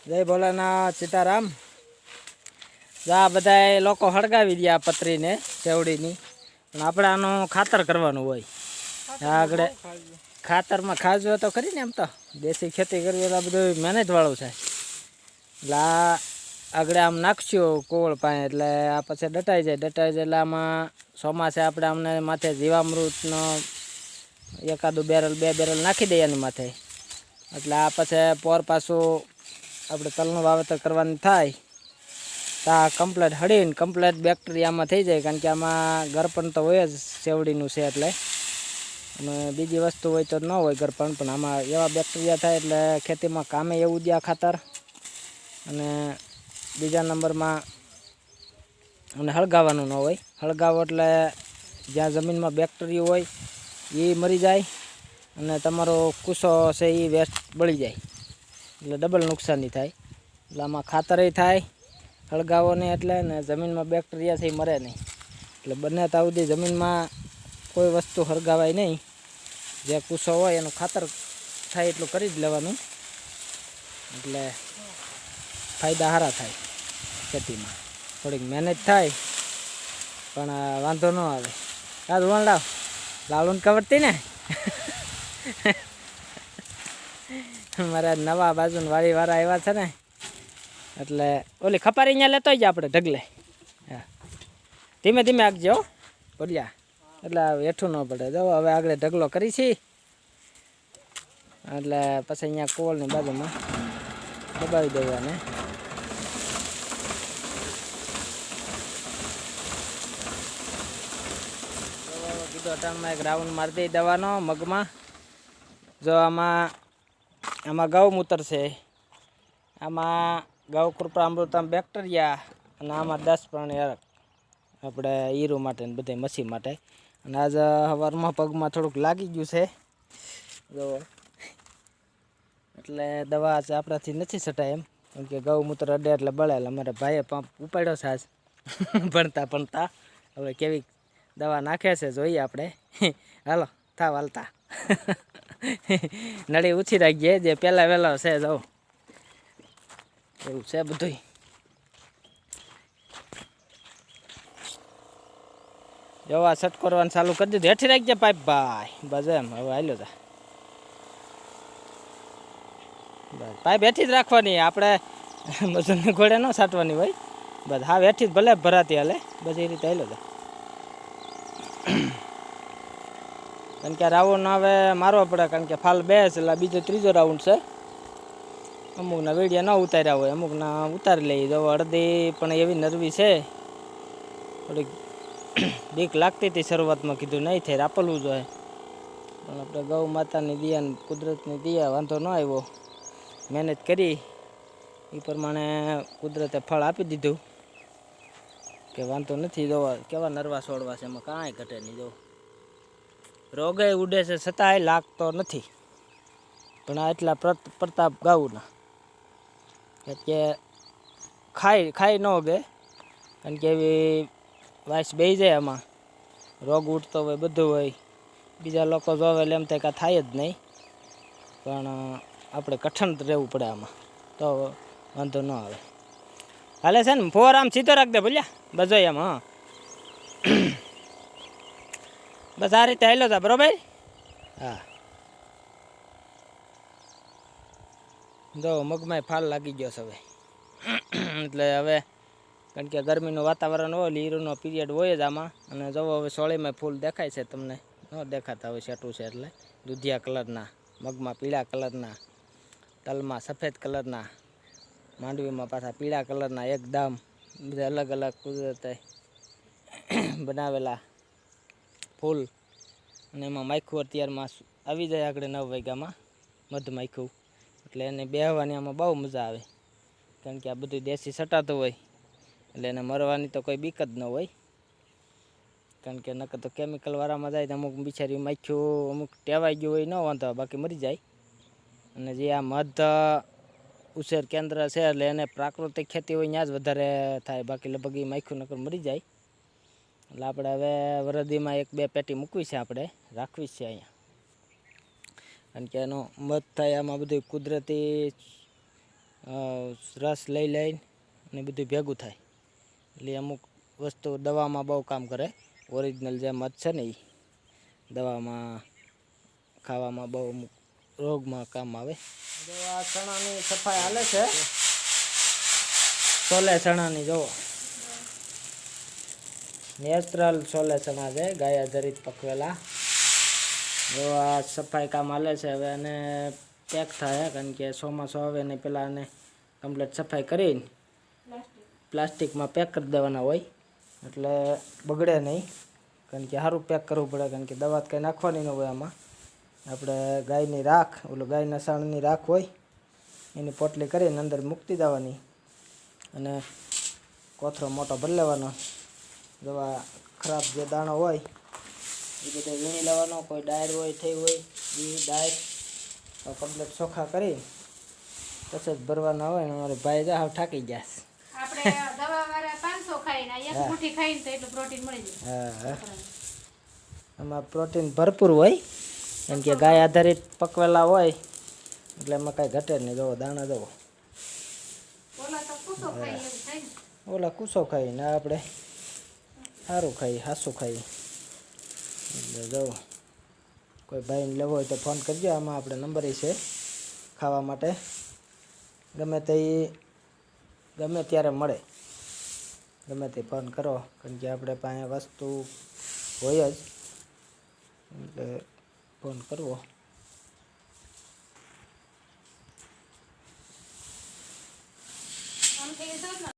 જય ભોલાનાથ સીતારામ. આ બધા લોકો હળગાવી દે આ પતરીને સેવડીની, પણ આપણે આનું ખાતર કરવાનું હોય. આગળ ખાતરમાં ખાજું તો ખરી ને, એમ તો દેશી ખેતી કરવી એટલે બધું મહેનત વાળું છે. એટલે આ આગળ આમ નાખશું કોવળ પાસે, એટલે આ પછી દટાઈ જાય એટલે આમાં ચોમાસે આપણે અમને માથે જીવામૃતનો એકાદું બેરલ બે બેરલ નાખી દઈએ એની માથે. એટલે આ પછી પોર પાછું આપણે તલનું વાવેતર કરવાની થાય તો આ કમ્પ્લેટ હળીને કમ્પ્લેટ બેક્ટેરિયામાં થઈ જાય. કારણ કે આમાં ગરપણ તો હોય જ સેવડીનું છે એટલે, અને બીજી વસ્તુ હોય તો ન હોય ગરપણ, પણ આમાં એવા બેક્ટેરિયા થાય એટલે ખેતીમાં કામે એવું દે ખાતર. અને બીજા નંબરમાં અને હળગાવાનું ન હોય. હળગાવો એટલે જ્યાં જમીનમાં બેક્ટેરિયા હોય એ મરી જાય અને તમારો કૂસો છે એ વેસ્ટ બળી જાય, એટલે ડબલ નુકસાની થાય. એટલે આમાં ખાતરેય થાય હળગાવો નહીં એટલે, ને જમીનમાં બેક્ટેરિયા છે એ મરે નહીં. એટલે બંને ત્યાં સુધી જમીનમાં કોઈ વસ્તુ હળગાવાય નહીં. જે કૂસો હોય એનું ખાતર થાય એટલું કરી જ લેવાનું, એટલે ફાયદા સારા થાય ખેતીમાં. થોડીક મહેનત થાય પણ વાંધો ન આવે. આ ધોવાણ લાવ લાવલું કવડતી ને મારા નવા બાજુની વાડીવાળા આવ્યા છે ને, એટલે ઓલી ખપારી અહીંયા લેતો જ આપણે ઢગલે. હા, ધીમે ધીમે આગજો બોલ્યા, એટલે હેઠું ન પડે. જો હવે આગળ ઢગલો કરી છી, એટલે પછી અહીંયા કોળની બાજુમાં દબાવી દેવાને. કીધું અટાણમાં એક રાઉન્ડ મારી દઈ દવાનો મગમાં. જો આમાં ગૌમૂત્ર છે, આમાં ગૌ કૃપા અમૃતમ બેક્ટેરિયા, અને આમાં 10 પ્રાણી અરક આપણે હીરું માટે ને બધે મસી માટે. અને આજે સવારમાં પગમાં થોડુંક લાગી ગયું છે જો, એટલે દવા આપણાથી નથી છટાય એમ, કેમ કે ગૌમૂત્ર અડે એટલે બળે. એટલે અમારે ભાઈએ પંપ ઉપાડ્યો છે આજ ભણતા. હવે કેવી દવા નાખે છે જોઈએ આપણે. હાલો થાવ હાલતા નળી ઓછી રાખીએ, જે પહેલાં વહેલો છે જાઉં એવું છે બધું. જવા સટ કરવાનું ચાલુ કરી દીધું. હેઠી રાખજે પાઇપ ભાઈ, બસ એમ. હવે હાલ્યો તા બસ, પાઇપ હેઠી જ રાખવાની, આપણે મજૂરને ઘોડે ન છાંટવાની હોય. બસ હા, હેઠી જ ભલે ભરાતી હાલે, બસ એ રીતે હાલ્યો તા. કારણ કે રાઉન્ડ હવે મારવો પડે, કારણ કે ફાલ 2 છે એટલે બીજો ત્રીજો રાઉન્ડ છે. અમુકના વીડિયા ન ઉતાર્યા હોય, અમુકના ઉતારી લઈએ. જો અડધી પણ એવી નરવી છે, થોડીક બીક લાગતી હતી શરૂઆતમાં. કીધું નહીં થાય, આપલવું જોઈએ, પણ આપણે ગૌ માતાની દયા ને કુદરતની દયા વાંધો ન આવ્યો. મહેનત કરી એ પ્રમાણે કુદરતે ફળ આપી દીધું કે વાંધો નથી. જો કેવા નરવા છોડવા છે, એમાં કાંઈ ઘટે નહીં. જો રોગે ઉડે છે છતાંય લાગતો નથી, પણ આ એટલા પ્રતાપ ગાઉના કે ખાઈ ન ઉગે. કારણ કે એવી વાસ બેસી જાય, આમાં રોગ ઉઠતો હોય બધું હોય. બીજા લોકો જોવે એટલે એમ થાય કે થાય જ નહીં, પણ આપણે કઠણ રહેવું પડે આમાં, તો વાંધો ન આવે. હાલે છે ને ફોર આમ સીધો રાખ દે ભૂલ્યા, બસ જોઈએ આમ. હા બસ આ રીતે હાલ્યો હતા બરોબર. હા જો મગમાં ફાલ લાગી ગયો છે હવે. એટલે હવે કારણ કે ગરમીનું વાતાવરણ હોય, લીરુનો પીરિયડ હોય જ આમાં. અને જવો હવે સોળીમાં ફૂલ દેખાય છે તમને, ન દેખાતા હોય સેટું છે એટલે. દૂધિયા કલરના, મગમાં પીળા કલરના, તલમાં સફેદ કલરના, માંડવીમાં પાછા પીળા કલરના, એકદમ બધા અલગ અલગ કુદરતે બનાવેલા ફૂલ. અને એમાં માખું અત્યારમાં આવી જાય આગળ 9 વાગ્યામાં મધમાખું, એટલે એને બેહવાની આમાં બહુ મજા આવે. કારણ કે આ બધું દેશી છટાતું હોય એટલે એને મરવાની તો કોઈ બીક જ ન હોય. કારણ કે નકર તો કેમિકલવાળામાં જાય તો અમુક બિચારી માખું અમુક ટેવાઈ ગયું હોય ન વાંધો, બાકી મરી જાય. અને જે આ મધ ઉછેર કેન્દ્ર છે એટલે એને પ્રાકૃતિક ખેતી હોય ત્યાં જ વધારે થાય, બાકી લગભગ એ માખું નકર મરી જાય. એટલે આપણે હવે વરદીમાં 1-2 પેટી મૂકવી છે, આપણે રાખવી છે અહીંયા. કારણ કે એનો મધ થાય, આમાં બધું કુદરતી રસ લઈ લઈને અને બધું ભેગું થાય એટલે અમુક વસ્તુ દવામાં બહુ કામ કરે. ઓરિજિનલ જે મધ છે ને એ દવામાં ખાવામાં બહુ અમુક રોગમાં કામ આવે. જો આ ચણાની સફાઈ હાલે છે, છોલે ચણાની જોવો નેચરલ છોલે ચણા છે, ગાય આધારિત પકવેલા. જો આ સફાઈ કામ હાલે છે. હવે એને પેક થાય કારણ કે ચોમાસું આવે ને પહેલાં એને કમ્પ્લીટ સફાઈ કરીને પ્લાસ્ટિકમાં પેક કરી દેવાના હોય એટલે બગડે નહીં. કારણ કે સારું પેક કરવું પડે કારણ કે દવા કંઈ નાખવાની ન હોય આમાં. આપણે ગાયની રાખ, ઓલું ગાયના સાણની રાખ હોય એની પોટલી કરીને અંદર મૂકી દેવાની અને કોથળો મોટો ભરી લેવાનો. દવા ખરાબ જે દાણો હોય એ બધો વીણી લેવાનો. કોઈ ડાયર હોય થઈ હોય એ ડાયર કમ્પ્લીટ ચોખ્ખા કરી પછી જ ભરવાના હોય ને. અમારે ભાઈ જ હાવ થાકી ગયા છે. આપણે દવાવાળા 500 ખાઈને એક મુઠ્ઠી ખાઈને તો એટલું પ્રોટીન મળી જાય. હા, એમાં પ્રોટીન ભરપૂર હોય કેમ કે ગાય આધારિત પકવેલા હોય એટલે એમાં કાંઈ ઘટે નહીં. જોવો દાણા જોવો, ઓલા તો કૂસો ખાઈ એવું થાય ને. ઓલા કૂસો ખાઈ ને આપણે સારું ખાઈ, હાસું ખાઈ. એટલે જોવો કોઈ ભાઈને લેવો હોય તો ફોન કરજો. આમાં આપણે નંબર છે ખાવા માટે. ગમે તે ગમે ત્યારે મળે, ગમે તે ફોન કરો કારણ કે આપણે પાસે વસ્તુ હોય જ એટલે ફોન કરવો. આમ થઈ